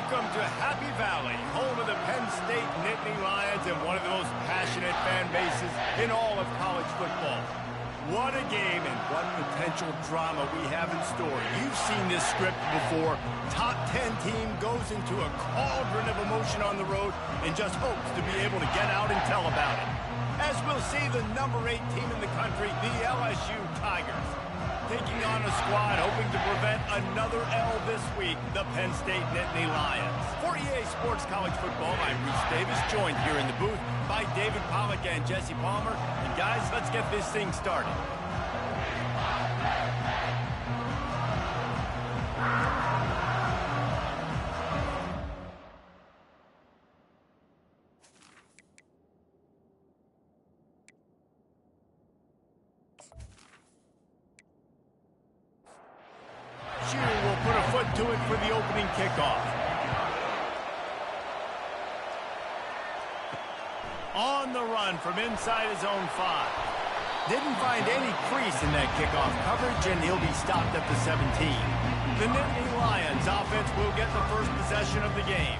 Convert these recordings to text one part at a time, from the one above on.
Welcome to Happy Valley, home of the Penn State Nittany Lions and one of the most passionate fan bases in all of college football. What a game and what potential drama we have in store. You've seen this script before. Top 10 team goes into a cauldron of emotion on the road and just hopes to be able to get out and tell about it. As we'll see the number 8 team in the country, the LSU Tigers, taking on a squad hoping to prevent another L this week, the Penn State Nittany Lions. For EA Sports College Football, I'm Reese Davis, joined here in the booth by David Pollack and Jesse Palmer. And guys, let's get this thing started. Will put a foot to it for the opening kickoff. On the run from inside his own 5. Didn't find any crease in that kickoff coverage, and he'll be stopped at the 17. The Nittany Lions offense will get the first possession of the game.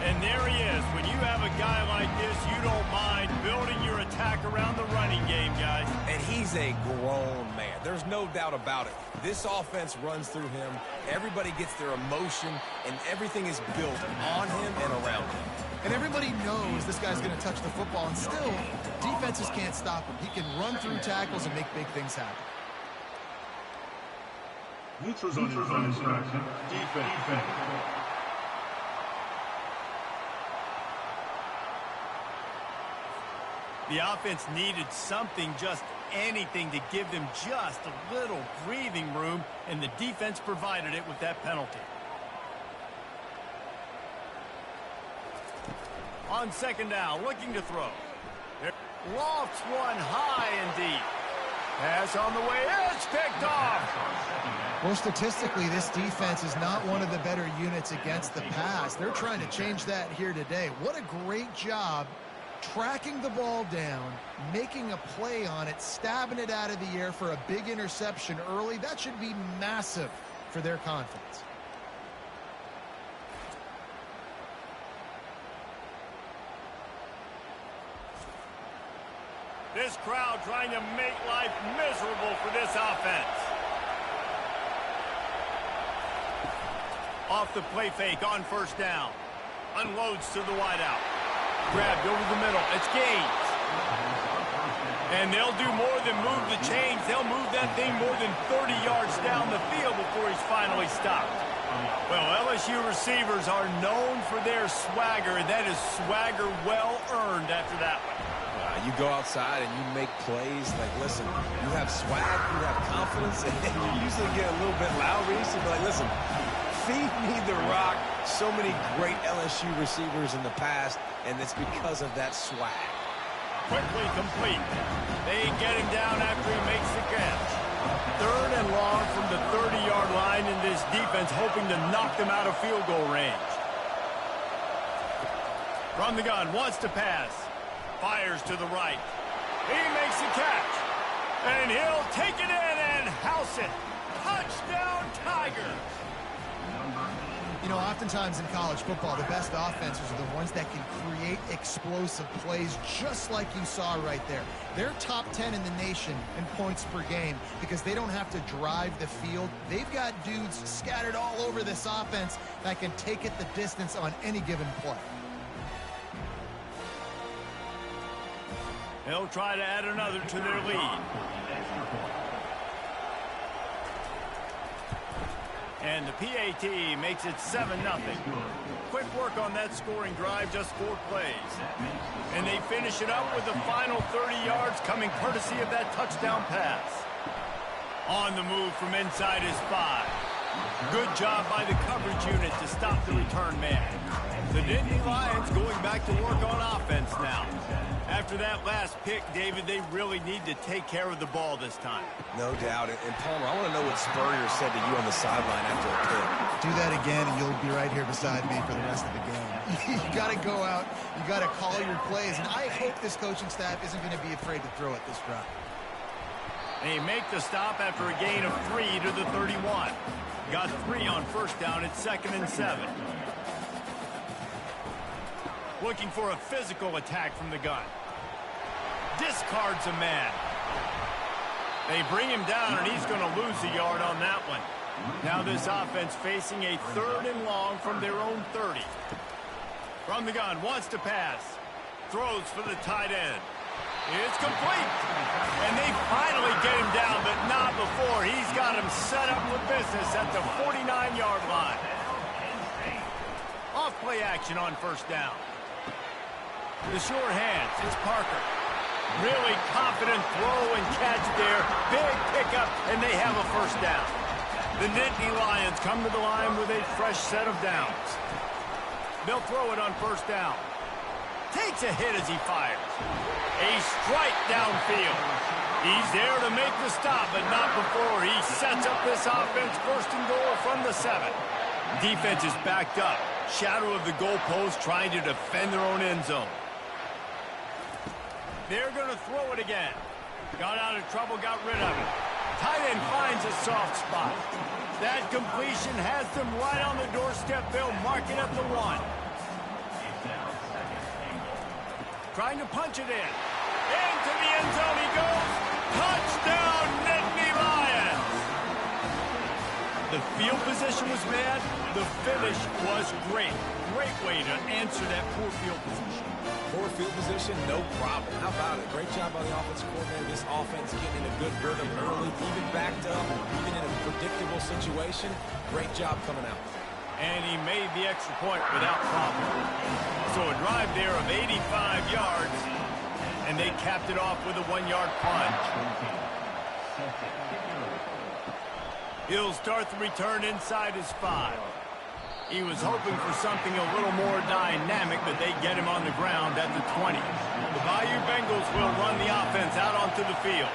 And there he is. When you have a guy like this, you don't mind building your attack around the running game, guys. And he's a grown man. There's no doubt about it. This offense runs through him. Everybody gets their emotion, and everything is built on him and around him. And everybody knows this guy's going to touch the football, and still, defenses can't stop him. He can run through tackles and make big things happen. Neutrals on defense. The offense needed something, just anything, to give them just a little breathing room, and the defense provided it with that penalty. On second down, looking to throw. Lofts one high and deep. Pass on the way, it's picked off. Well, statistically, this defense is not one of the better units against the pass. They're trying to change that here today. What a great job tracking the ball down, making a play on it, stabbing it out of the air for a big interception early. That should be massive for their confidence. This crowd trying to make life miserable for this offense. Off the play fake on first down. Unloads to the wideout. Grabbed over the middle. It's Gaines. And they'll do more than move the chains. They'll move that thing more than 30 yards down the field before he's finally stopped. Well, LSU receivers are known for their swagger, and that is swagger well earned after that one. You go outside and you make plays. Like, listen, you have swag, you have confidence, and you usually get a little bit loud. Reese, and be like, listen, feed me the rock. So many great LSU receivers in the past, and it's because of that swag. Quickly complete. They get him down after he makes the catch. Third and long from the 30-yard line, and this defense hoping to knock them out of field goal range. From the gun, wants to pass. Fires to the right. He makes the catch. And he'll take it in and house it. Touchdown, Tigers. You know, oftentimes in college football, the best offenses are the ones that can create explosive plays, just like you saw right there. They're top 10 in the nation in points per game because they don't have to drive the field. They've got dudes scattered all over this offense that can take it the distance on any given play. They'll try to add another to their lead. And the PAT makes it 7-0. Quick work on that scoring drive, just 4 plays. And they finish it up with the final 30 yards coming courtesy of that touchdown pass. On the move from inside his 5. Good job by the coverage unit to stop the return man. The Nittany Lions going back to work on offense now. After that last pick, David, they really need to take care of the ball this time. No doubt. And Palmer, I want to know what Spurrier said to you on the sideline after a pick. Do that again, and you'll be right here beside me for the rest of the game. You got to go out. You got to call your plays. And I hope this coaching staff isn't going to be afraid to throw it this drive. They make the stop after a gain of 3 to the 31. Got 3 on first down at 2nd and 7. Looking for a physical attack from the gun. Discards a man. They bring him down, and he's going to lose a yard on that one. Now this offense facing a 3rd and long from their own 30. From the gun, wants to pass. Throws for the tight end. It's complete. And they finally get him down, but not before. He's got him set up for business at the 49-yard line. Off play action on 1st down. The short hands, it's Parker. Really confident throw and catch there. Big pickup, and they have a 1st down. The Nittany Lions come to the line with a fresh set of downs. They'll throw it on 1st down. Takes a hit as he fires. A strike downfield. He's there to make the stop, but not before. He sets up this offense 1st and goal from the 7. Defense is backed up. Shadow of the goalpost trying to defend their own end zone. They're going to throw it again. Got out of trouble, got rid of it. Tight end finds a soft spot. That completion has them right on the doorstep. They'll mark it at the 1. Trying to punch it in. Into the end zone he goes. Touchdown, Nittany Lions! The field position was bad. The finish was great. Great way to answer that poor field position. Poor field position, no problem. How about it? Great job by the offensive coordinator. This offense getting in a good rhythm early, even backed up, even in a predictable situation. Great job coming out. And he made the extra point without problem. So a drive there of 85 yards, and they capped it off with a 1-yard punt. He'll start the return inside his 5. He was hoping for something a little more dynamic, but they get him on the ground at the 20. The Bayou Bengals will run the offense out onto the field.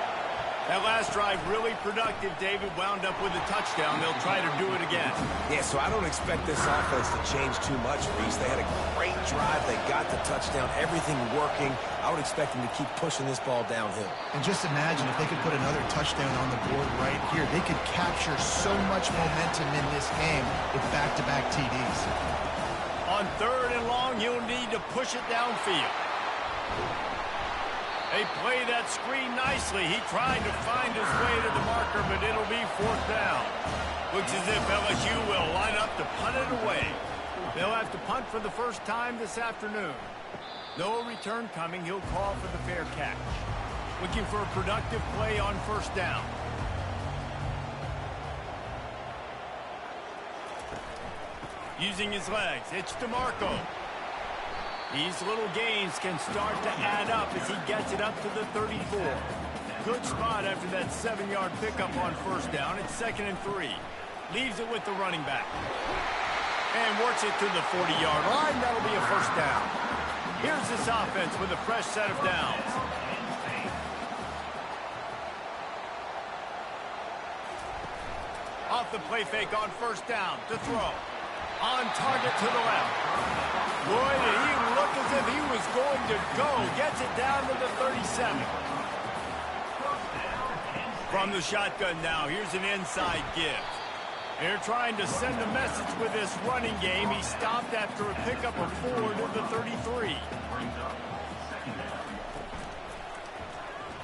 That last drive really productive. David wound up with a touchdown. They'll try to do it again. Yeah, so I don't expect this offense to change too much, Reese. They had a great drive. They got the touchdown. Everything working. I would expect them to keep pushing this ball downhill. And just imagine if they could put another touchdown on the board right here. They could capture so much momentum in this game with back-to-back TDs. On 3rd and long, he'll need to push it downfield. They play that screen nicely. He tried to find his way to the marker, but it'll be 4th down. Looks as if LSU will line up to punt it away. They'll have to punt for the first time this afternoon. No return coming. He'll call for the fair catch. Looking for a productive play on 1st down. Using his legs. It's DeMarco. These little gains can start to add up as he gets it up to the 34. Good spot after that 7-yard pickup on 1st down. It's 2nd and 3. Leaves it with the running back. And works it to the 40-yard line. That'll be a 1st down. Here's this offense with a fresh set of downs. Off the play fake on 1st down to throw. On target to the left. Boy, did he look as if he was going to go. Gets it down to the 37. From the shotgun now, here's an inside give. They're trying to send a message with this running game. He stopped after a pickup of 4 to the 33.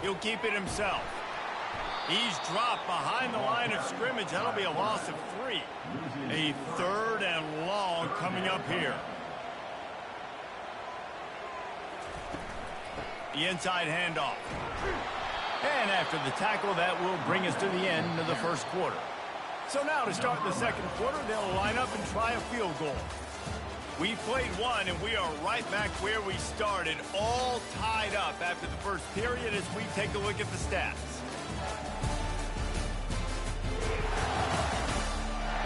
He'll keep it himself. He's dropped behind the line of scrimmage. That'll be a loss of 3. A 3rd and long coming up here. The inside handoff. And after the tackle, that will bring us to the end of the 1st quarter. So now to start the 2nd quarter, they'll line up and try a field goal. We played 1, and we are right back where we started, all tied up after the 1st period as we take a look at the stats.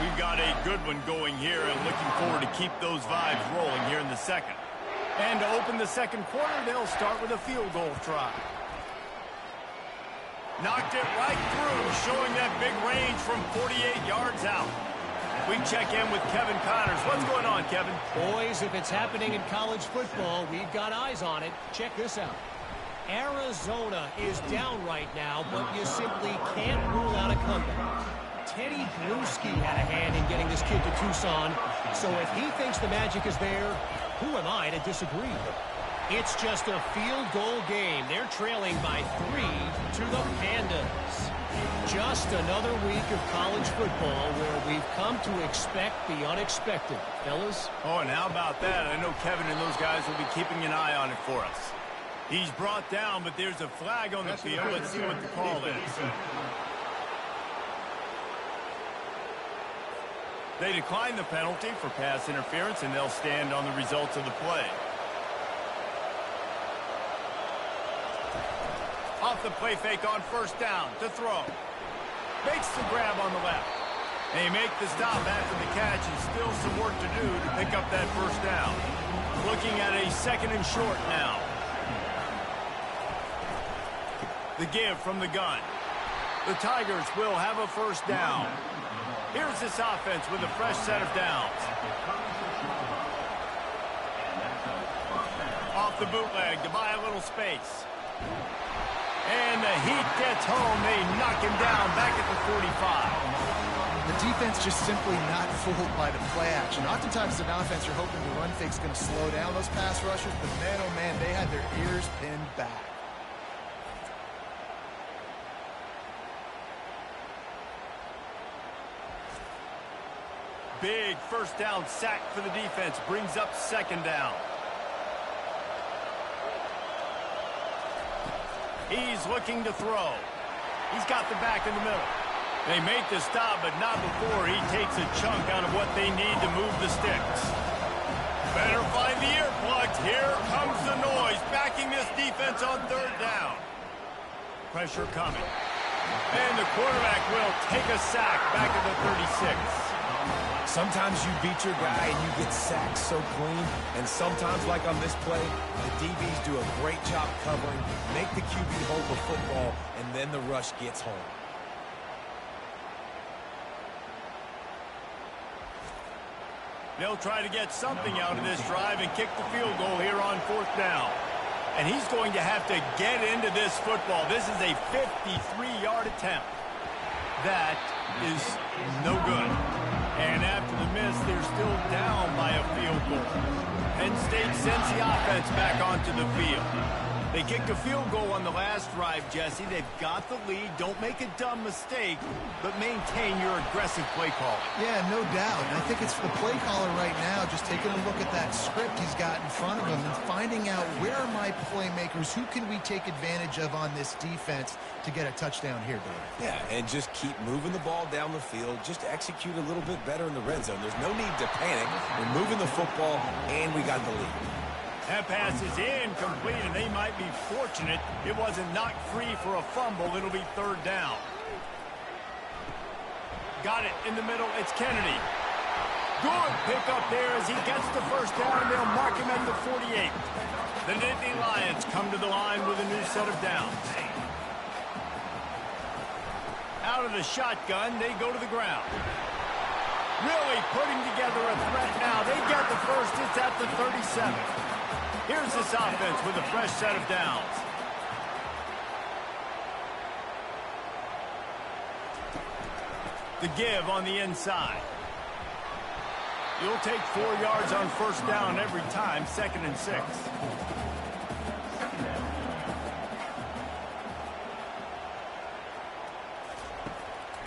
We've got a good one going here and looking forward to keep those vibes rolling here in the 2nd. And to open the 2nd quarter, they'll start with a field goal try. Knocked it right through, showing that big range from 48 yards out. We check in with Kevin Connors. What's going on, Kevin? Boys, if it's happening in college football, we've got eyes on it. Check this out. Arizona is down right now, but you simply can't rule out a comeback. Teddy Bruschi had a hand in getting this kid to Tucson, so if he thinks the magic is there, Who am I to disagree? It's just a field goal game. They're trailing by 3 to the Pandas. Just another week of college football where we've come to expect the unexpected. Fellas? Oh, and how about that? I know Kevin and those guys will be keeping an eye on it for us. He's brought down, but there's a flag on the field. Let's see what the call is. They decline the penalty for pass interference, and they'll stand on the results of the play. Off the play fake on first down to throw. Makes the grab on the left. They make the stop after the catch, and still some work to do to pick up that first down. Looking at a 2nd and short now. The give from the gun. The Tigers will have a first down. Here's this offense with a fresh set of downs. Off the bootleg to buy a little space. And the heat gets home. They knock him down back at the 45. The defense just simply not fooled by the play action. Oftentimes, as an offense, you're hoping the run fake's going to slow down those pass rushers, but man, oh man, they had their ears pinned back. Big first down sack for the defense. Brings up 2nd down. He's looking to throw. He's got the back in the middle. They make the stop, but not before he takes a chunk out of what they need to move the sticks. Better find the earplugs. Here comes the noise, backing this defense on 3rd down. Pressure coming. And the quarterback will take a sack back at the 36. Sometimes you beat your guy and you get sacked so clean, and sometimes, like on this play, the DBs do a great job covering, make the QB hold the football, and then the rush gets home. They'll try to get something out of this drive and kick the field goal here on 4th down. And he's going to have to get into this football. This is a 53-yard attempt. That is no good. And after the miss, they're still down by a field goal. Penn State sends the offense back onto the field. They kicked a field goal on the last drive, Jesse. They've got the lead. Don't make a dumb mistake, but maintain your aggressive play call. Yeah, no doubt. And I think it's the play caller right now just taking a look at that script he's got in front of him and finding out where are my playmakers, who can we take advantage of on this defense to get a touchdown here, Dave. Yeah, and just keep moving the ball down the field. Just execute a little bit better in the red zone. There's no need to panic. We're moving the football, and we got the lead. That pass is incomplete, and they might be fortunate it wasn't knocked free for a fumble. It'll be 3rd down. Got it in the middle. It's Kennedy. Good pick up there as he gets the first down. They'll mark him at the 48. The Nittany Lions come to the line with a new set of downs. Out of the shotgun, they go to the ground. Really putting together a threat now. They get the first. It's at the 37. Here's this offense with a fresh set of downs. The give on the inside. You'll take 4 yards on first down every time, 2nd and 6.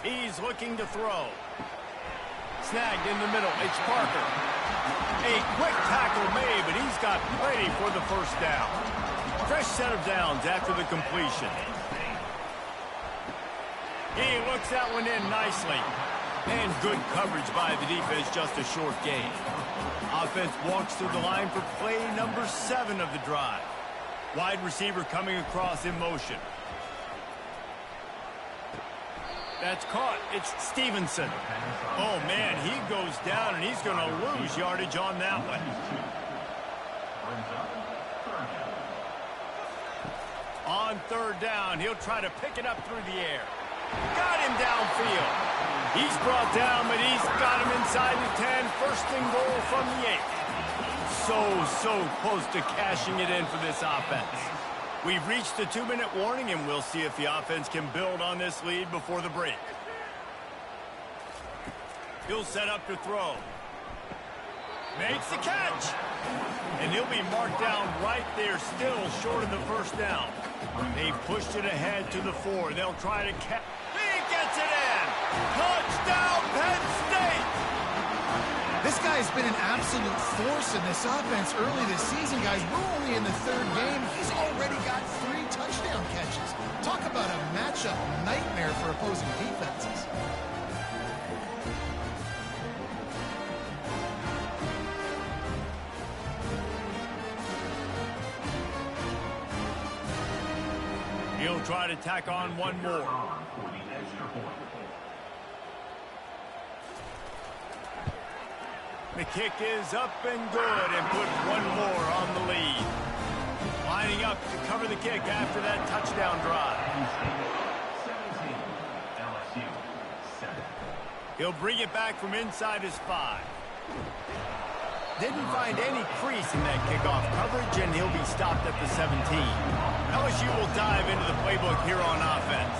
He's looking to throw. Snagged in the middle. It's Parker. A quick tackle made, but he's got plenty for the first down. Fresh set of downs after the completion. He looks that one in nicely. And good coverage by the defense, just a short gain. Offense walks through the line for play number 7 of the drive. Wide receiver coming across in motion. That's caught. It's Stevenson. Oh, man, he goes down, and he's going to lose yardage on that one. On 3rd down, he'll try to pick it up through the air. Got him downfield. He's brought down, but he's got him inside the 10. First and goal from the 8. So close to cashing it in for this offense. We've reached the 2-minute warning, and we'll see if the offense can build on this lead before the break. He'll set up to throw. Makes the catch. And he'll be marked down right there, still short of the first down. They pushed it ahead to the 4. They'll try to catch. He gets it in. Touchdown, Penn State. This guy's been an absolute force in this offense early this season, guys. We're only in the 3rd game. He's already got 3 touchdown catches. Talk about a matchup nightmare for opposing defenses. He'll try to tack on one more. The kick is up and good, and put one more on the lead. Lining up to cover the kick after that touchdown drive. He'll bring it back from inside his 5. Didn't find any crease in that kickoff coverage, and he'll be stopped at the 17. LSU will dive into the playbook here on offense.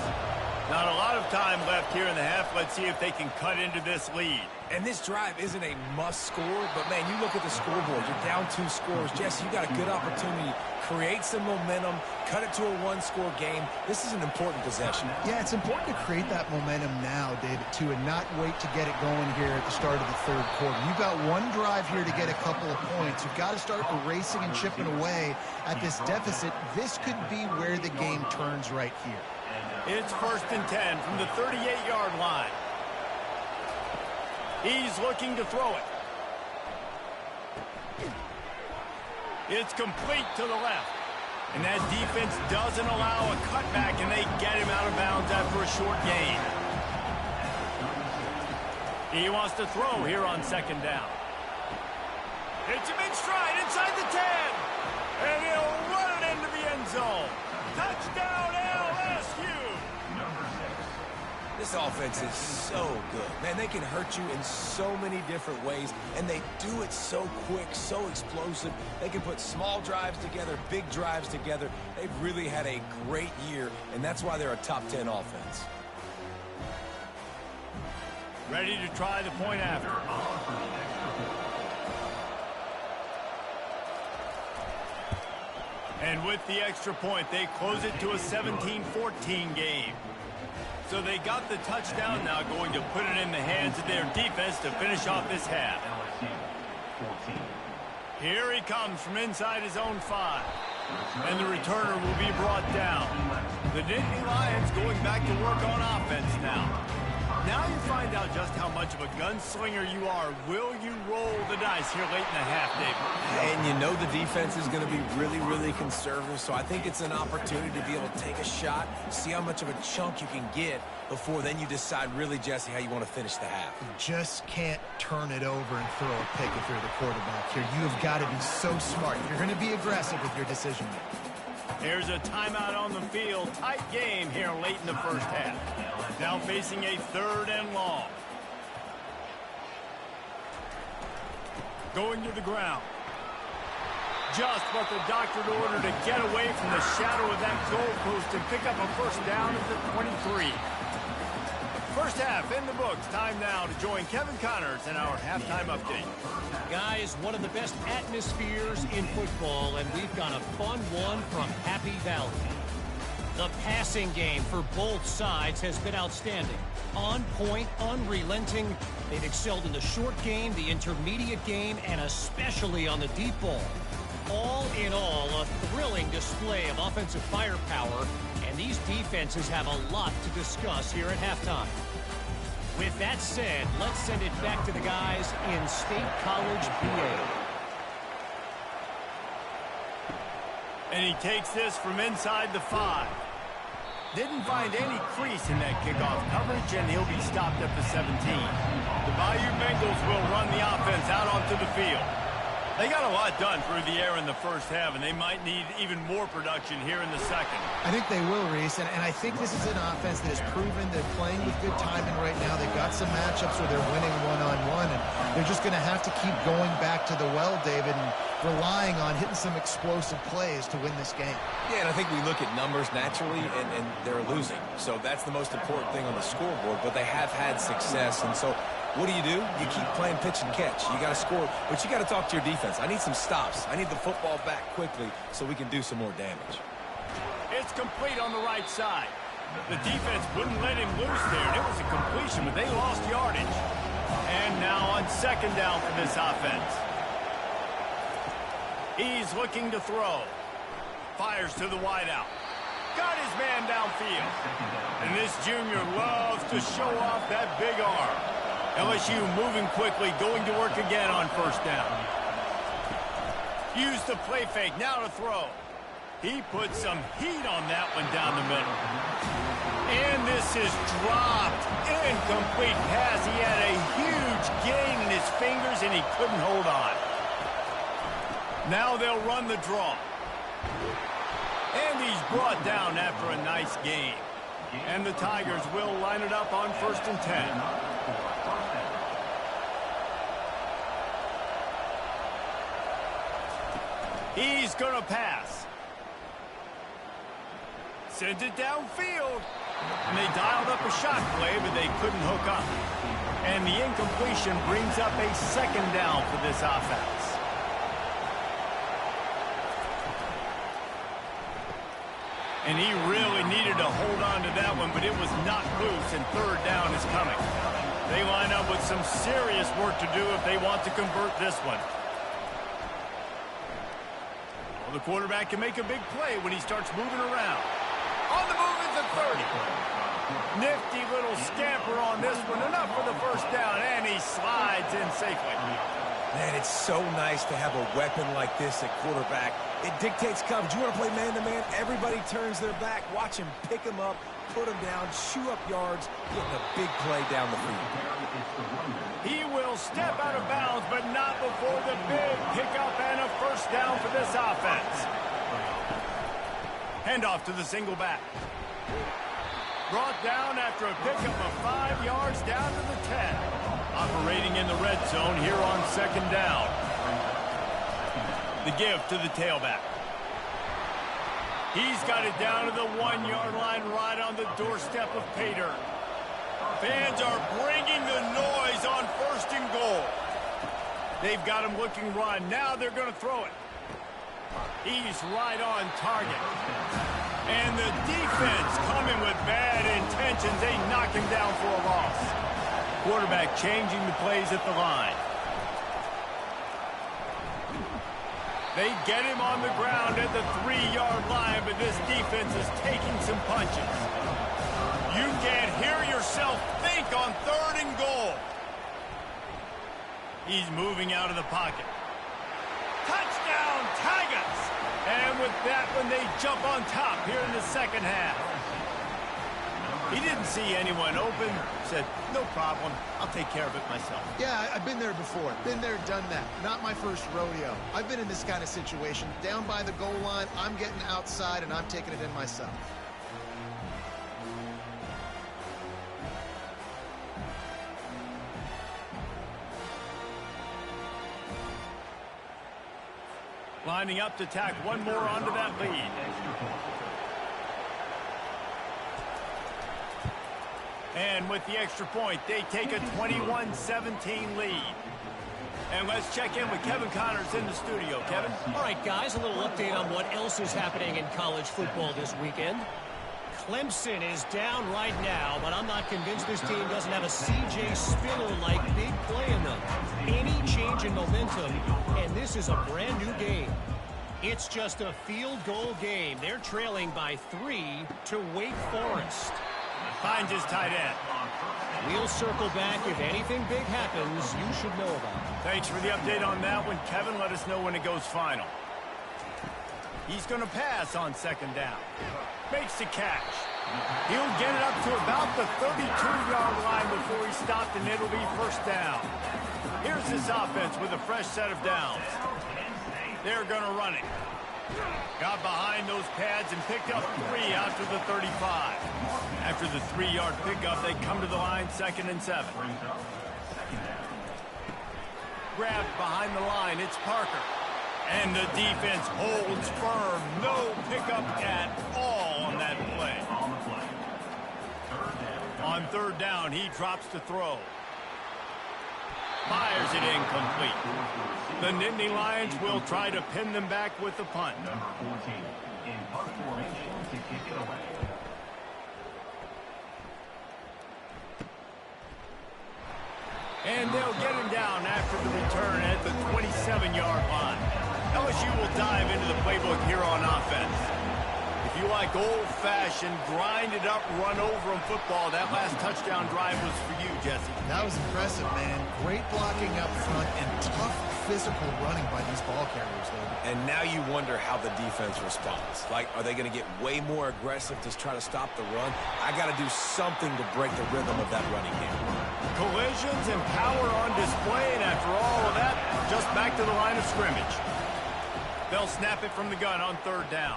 Not a lot of time left here in the half. Let's see if they can cut into this lead. And this drive isn't a must score, but, man, you look at the scoreboard. You're down 2 scores. Jesse, you got a good opportunity. Create some momentum. Cut it to a 1-score game. This is an important possession. Yeah, it's important to create that momentum now, David, too, and not wait to get it going here at the start of the 3rd quarter. You've got one drive here to get a couple of points. You've got to start erasing and chipping away at this deficit. This could be where the game turns right here. It's 1st and 10 from the 38-yard line. He's looking to throw it. It's complete to the left. And that defense doesn't allow a cutback, and they get him out of bounds after a short gain. He wants to throw here on 2nd down. Hits him in stride inside the 10. And he'll run it into the end zone. Touchdown, LSU. This offense is so good. Man, they can hurt you in so many different ways, and they do it so quick, so explosive. They can put small drives together, big drives together. They've really had a great year, and that's why they're a top 10 offense. Ready to try the point after. And with the extra point, they close it to a 17-14 game. So they got the touchdown, now going to put it in the hands of their defense to finish off this half. Here he comes from inside his own 5. And the returner will be brought down. The Nittany Lions going back to work on offense now. Now you find out just how much of a gunslinger you are. Will you roll the dice here late in the half, David? And you know the defense is going to be really, really conservative, so I think it's an opportunity to be able to take a shot, see how much of a chunk you can get before then you decide really, Jesse, how you want to finish the half. You just can't turn it over and throw a pick if you're the quarterback here. You have got to be so smart. You're going to be aggressive with your decision making. Here's a timeout on the field. Tight game here late in the first half. Now facing a 3rd and long. Going to the ground. Just what the doctor ordered to get away from the shadow of that goalpost and pick up a 1st down at the 23. First half in the books. Time now to join Kevin Connors in our halftime update. Guys, one of the best atmospheres in football, and we've got a fun one from Happy Valley. The passing game for both sides has been outstanding. On point, unrelenting. They've excelled in the short game, the intermediate game, and especially on the deep ball. All in all, a thrilling display of offensive firepower, and these defenses have a lot to discuss here at halftime. With that said, let's send it back to the guys in State College, PA. And he takes this from inside the 5. Didn't find any crease in that kickoff coverage, and he'll be stopped at the 17. The Bayou Bengals will run the offense out onto the field. They got a lot done through the air in the first half, and they might need even more production here in the second. I think they will, Reese, and I think this is an offense that has proven they're playing with good timing right now. They've got some matchups where they're winning one-on-one, and they're just going to have to keep going back to the well, David, and relying on hitting some explosive plays to win this game. Yeah, and I think we look at numbers naturally, and they're losing. So that's the most important thing on the scoreboard, but they have had success, and so What do? You keep playing pitch and catch. You got to score, but you got to talk to your defense. I need some stops. I need the football back quickly so we can do some more damage. It's complete on the right side. The defense wouldn't let him loose there. It was a completion, but they lost yardage. And now on second down for this offense. He's looking to throw. Fires to the wideout. Got his man downfield. And this junior loves to show off that big arm. LSU moving quickly, going to work again on first down. Use the play fake, now to throw. He put some heat on that one down the middle. And this is dropped. Incomplete pass. He had a huge gain in his fingers, and he couldn't hold on. Now they'll run the draw. And he's brought down after a nice gain. And the Tigers will line it up on 1st and 10. He's going to pass. Sends it downfield. And they dialed up a shot play, but they couldn't hook up. And the incompletion brings up a second down for this offense. And he really needed to hold on to that one, but it was knocked loose, and third down is coming. They line up with some serious work to do if they want to convert this one. Well, the quarterback can make a big play when he starts moving around. On the move is the 30. Nifty little scamper on this one. Enough for the first down, and he slides in safely. Man, it's so nice to have a weapon like this at quarterback. It dictates coverage. You want to play man-to-man? Everybody turns their back. Watch him pick him up, put him down, shoot up yards, getting a big play down the field. He will step out of bounds, but not before the big pickup and a first down for this offense. Handoff to the single back. Brought down after a pickup of 5 yards down to the 10. Operating in the red zone here on second down. The give to the tailback. He's got it down to the 1-yard line right on the doorstep of Pater. Fans are bringing the noise on 1st and goal. They've got him looking run. Now they're going to throw it. He's right on target. And the defense coming with bad intentions. They knock him down for a loss. Quarterback changing the plays at the line. They get him on the ground at the 3-yard line, but this defense is taking some punches. You can't hear yourself think on 3rd and goal. He's moving out of the pocket. Touchdown, Tigers! And with that one, they jump on top here in the second half. He didn't see anyone open. Said, no problem. I'll take care of it myself. Yeah, I've been there before. Been there, done that. Not my first rodeo. I've been in this kind of situation. Down by the goal line, I'm getting outside, and I'm taking it in myself. Lining up to tack one more onto that lead. And with the extra point, they take a 21-17 lead. And let's check in with Kevin Connors in the studio. Kevin? All right, guys, a little update on what else is happening in college football this weekend. Clemson is down right now, but I'm not convinced this team doesn't have a C.J. Spiller-like big play in them. Any change in momentum, and this is a brand-new game. It's just a field goal game. They're trailing by 3 to Wake Forest. Finds his tight end. We'll circle back. If anything big happens, you should know about it. Thanks for the update on that one, Kevin. Let us know when it goes final. He's going to pass on second down. Makes the catch. He'll get it up to about the 32-yard line before he stopped, and it'll be first down. Here's this offense with a fresh set of downs. They're going to run it. Got behind those pads and picked up 3 out to the 35. After the 3-yard pickup, they come to the line 2nd and 7. Grabbed behind the line, it's Parker. And the defense holds firm. No pickup at all on that play. On 3rd down, he drops to throw. Fires it incomplete. The Nittany Lions will try to pin them back with the punt. Number 14 in punt formation to kick it away. And they'll get him down after the return at the 27-yard line. LSU will dive into the playbook here on offense. If you like old-fashioned, grind-it-up, run-over-'em football, that last touchdown drive was for you, Jesse. That was impressive, man. Great blocking up front and tough physical running by these ball carriers, David. And now you wonder how the defense responds. Like, are they going to get way more aggressive to try to stop the run? I got to do something to break the rhythm of that running game. Collisions and power on display, and after all of that, just back to the line of scrimmage. They'll snap it from the gun on third down.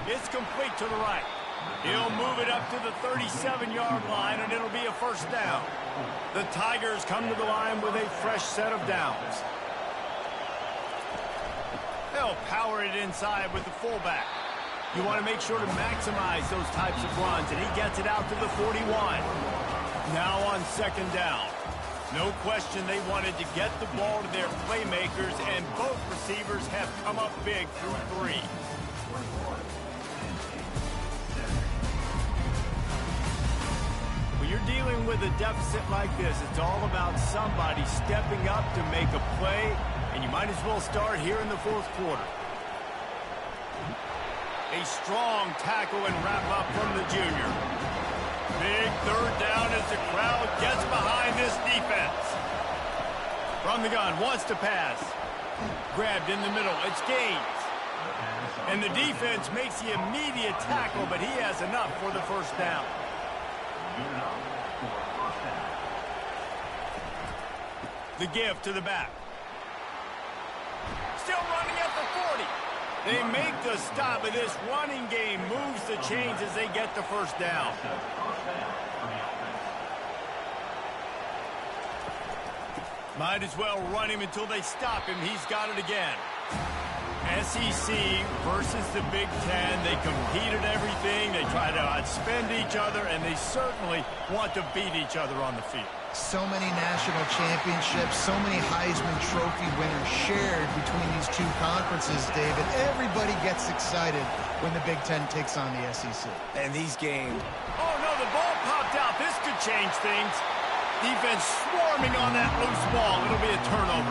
It's complete to the right. He'll move it up to the 37-yard line, and it'll be a first down. The Tigers come to the line with a fresh set of downs. They'll power it inside with the fullback. You want to make sure to maximize those types of runs, and he gets it out to the 41. Now on second down. No question they wanted to get the ball to their playmakers, and both receivers have come up big through three. When you're dealing with a deficit like this, it's all about somebody stepping up to make a play, and you might as well start here in the fourth quarter. A strong tackle and wrap-up from the junior. Big third down as the crowd gets behind this defense. From the gun, wants to pass. Grabbed in the middle, it's Gaines. And the defense makes the immediate tackle, but he has enough for the first down. The give to the back. Still running at the 40. They make the stop, but this running game moves the chains as they get the first down. Might as well run him until they stop him. He's got it again. SEC versus the Big Ten. They compete at everything. They try to outspend each other, and they certainly want to beat each other on the field. So many national championships, so many Heisman Trophy winners shared between these two conferences, David. Everybody gets excited when the Big Ten takes on the SEC. And these games... Oh, no, the ball popped out. This could change things. Defense swarming on that loose ball. It'll be a turnover.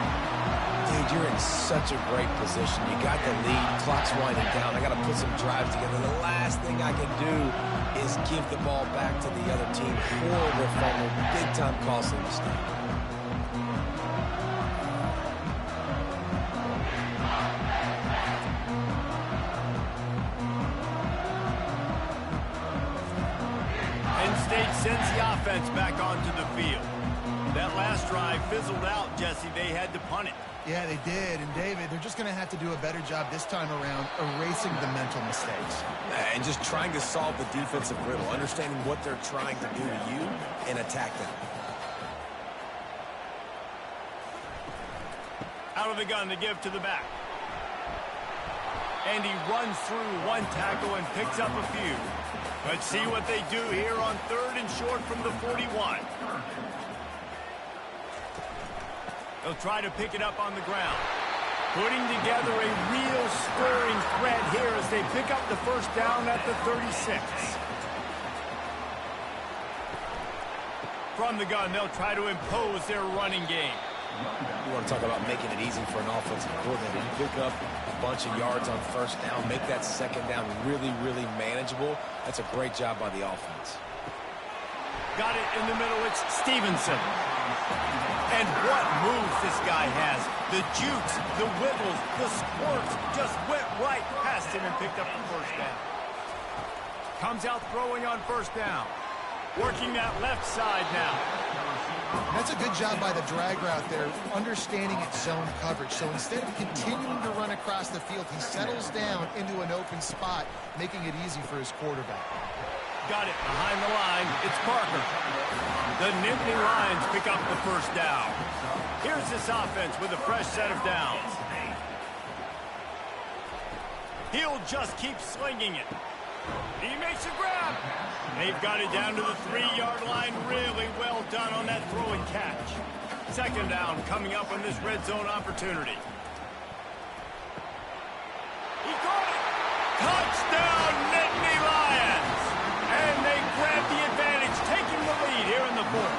Dude, you're in such a great position. You got the lead. Clock's winding down. I got to put some drives together. The last thing I can do is give the ball back to the other team. Horrible fumble. Big-time costly mistake. Penn State sends the offense back onto the field. That last drive fizzled out, Jesse. They had to punt it. Yeah, they did. And, David, they're just going to have to do a better job this time around erasing the mental mistakes. And just trying to solve the defensive riddle, understanding what they're trying to do to you and attack them. Out of the gun to give to the back. And he runs through one tackle and picks up a few. Let's see what they do here on third and short from the 41. They'll try to pick it up on the ground. Putting together a real scoring threat here as they pick up the first down at the 36. From the gun, they'll try to impose their running game. You want to talk about making it easy for an offensive coordinator. You pick up a bunch of yards on first down, make that second down really, really manageable. That's a great job by the offense. Got it in the middle. It's Stevenson. And what moves this guy has. The jukes, the wiggles, the squirts just went right past him and picked up the first down. Comes out throwing on first down. Working that left side now. That's a good job by the drag route there, understanding its zone coverage. So instead of continuing to run across the field, he settles down into an open spot, making it easy for his quarterback. Got it behind the line. It's Parker. The Nittany Lions pick up the first down. Here's this offense with a fresh set of downs. He'll just keep slinging it. He makes a grab. They've got it down to the 3-yard line. Really well done on that throw and catch. Second down coming up on this red zone opportunity. He got it! Touchdown, Nittany Lions! And they grab the advantage, taking the lead here in the fourth.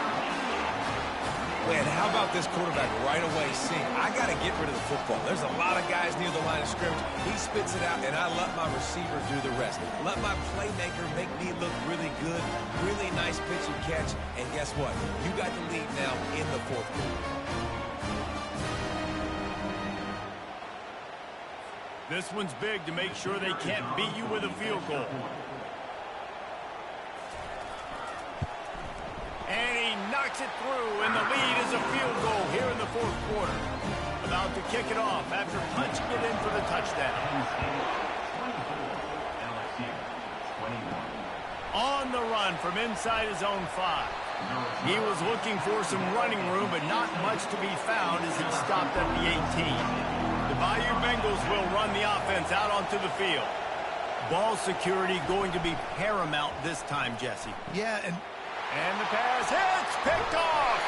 Man, how about this quarterback right away seeing, I got to get rid of the football. There's a lot of guys near the line of scrimmage. He spits it out, and I let my receiver do the rest. Let my playmaker make me look really good, really nice pitch and catch, and guess what? You got the lead now in the fourth quarter. This one's big to make sure they can't beat you with a field goal. And he knocks it through, and the lead is a field goal here in the fourth quarter. About to kick it off after punching it in for the touchdown. LSU, 21. On the run from inside his own 5. He was looking for some running room, but not much to be found as he stopped at the 18. The Bayou Bengals will run the offense out onto the field. Ball security going to be paramount this time, Jesse. Yeah, And the pass hits, picked off.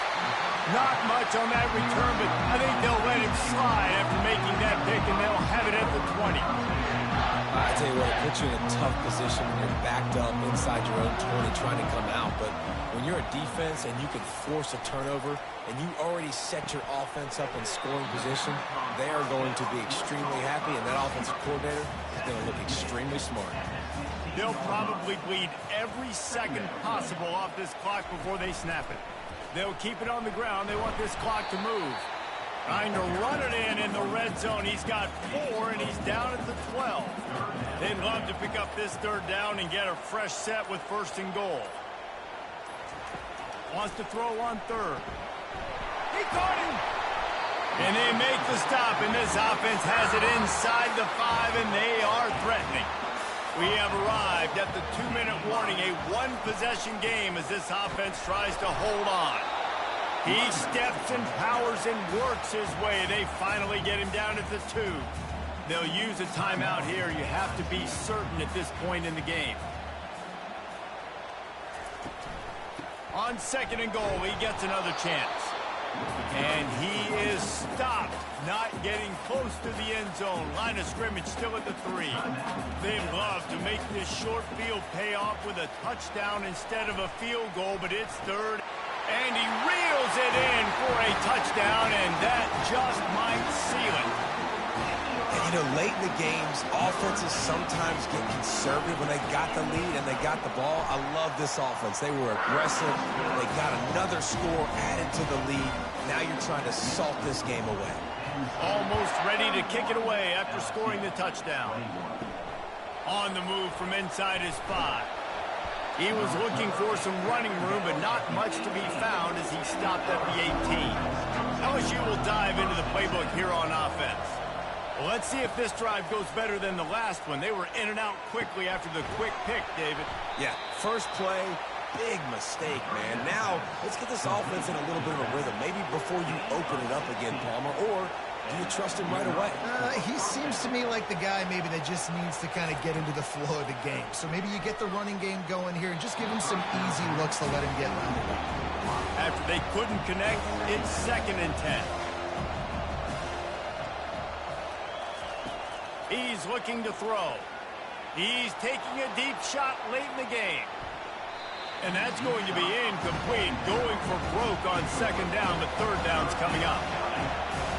Not much on that return, but I think they'll let him slide after making that pick, and they'll have it at the 20. I tell you what, it puts you in a tough position when you're backed up inside your own 20 trying to come out. But when you're a defense and you can force a turnover and you already set your offense up in scoring position, they are going to be extremely happy, and that offensive coordinator is going to look extremely smart. They'll probably bleed every second possible off this clock before they snap it. They'll keep it on the ground. They want this clock to move. Trying to run it in the red zone. He's got 4, and he's down at the 12. They'd love to pick up this third down and get a fresh set with first and goal. Wants to throw on third. He caught him. And they make the stop, and this offense has it inside the 5, and they are threatening. We have arrived at the 2-minute warning, a one-possession game as this offense tries to hold on. He steps and powers and works his way. They finally get him down at the 2. They'll use a timeout here. You have to be certain at this point in the game. On second and goal, he gets another chance. And he is stopped, not getting close to the end zone. Line of scrimmage still at the 3. They'd love to make this short field pay off with a touchdown instead of a field goal, but it's third. And he reels it in for a touchdown, and that just might seal it. And, you know, late in the games, offenses sometimes get conservative when they got the lead and they got the ball. I love this offense. They were aggressive. They got another score added to the lead. Now you're trying to salt this game away. Almost ready to kick it away after scoring the touchdown. On the move from inside his 5. He was looking for some running room, but not much to be found as he stopped at the 18. LSU will dive into the playbook here on offense. Well, let's see if this drive goes better than the last one. They were in and out quickly after the quick pick, David. Yeah, first play, big mistake, man. Now, let's get this offense in a little bit of a rhythm. Maybe before you open it up again, Palmer, or do you trust him right away? He seems to me like the guy maybe that just needs to kind of get into the flow of the game. So maybe you get the running game going here and just give him some easy looks to let him get rounded up. After they couldn't connect, it's 2nd and 10. He's looking to throw. He's taking a deep shot late in the game. And that's going to be incomplete, going for broke on second down, but third down's coming up.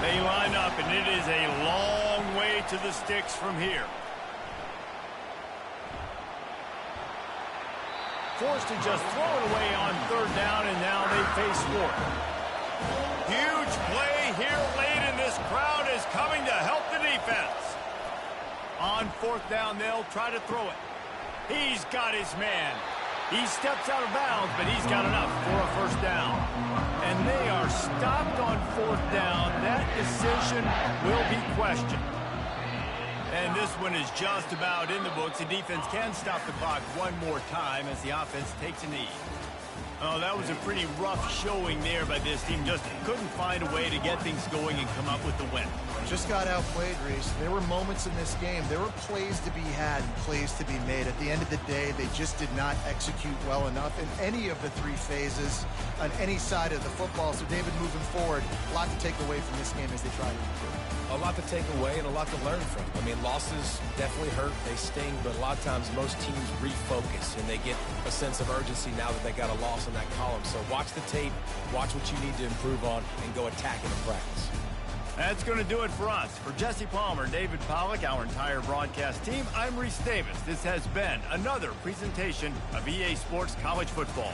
They line up, and it is a long way to the sticks from here. Forced to just throw it away on third down, and now they face fourth. Huge play here late, and this crowd is coming to help the defense. On fourth down, they'll try to throw it. He's got his man. He steps out of bounds, but he's got enough for a first down. And they are stopped on fourth down. That decision will be questioned. And this one is just about in the books. The defense can stop the clock one more time as the offense takes a knee. Oh, that was a pretty rough showing there by this team. Just couldn't find a way to get things going and come up with the win. Just got outplayed, Reese. There were moments in this game. There were plays to be had and plays to be made. At the end of the day, they just did not execute well enough in any of the three phases on any side of the football. So, David, moving forward, a lot to take away from this game as they try to improve. A lot to take away and a lot to learn from. I mean, losses definitely hurt. They sting, but a lot of times most teams refocus and they get a sense of urgency now that they got a loss in that column. So watch the tape, watch what you need to improve on, and go attack it in practice. That's going to do it for us. For Jesse Palmer, David Pollack, our entire broadcast team, I'm Reese Davis. This has been another presentation of EA Sports College Football.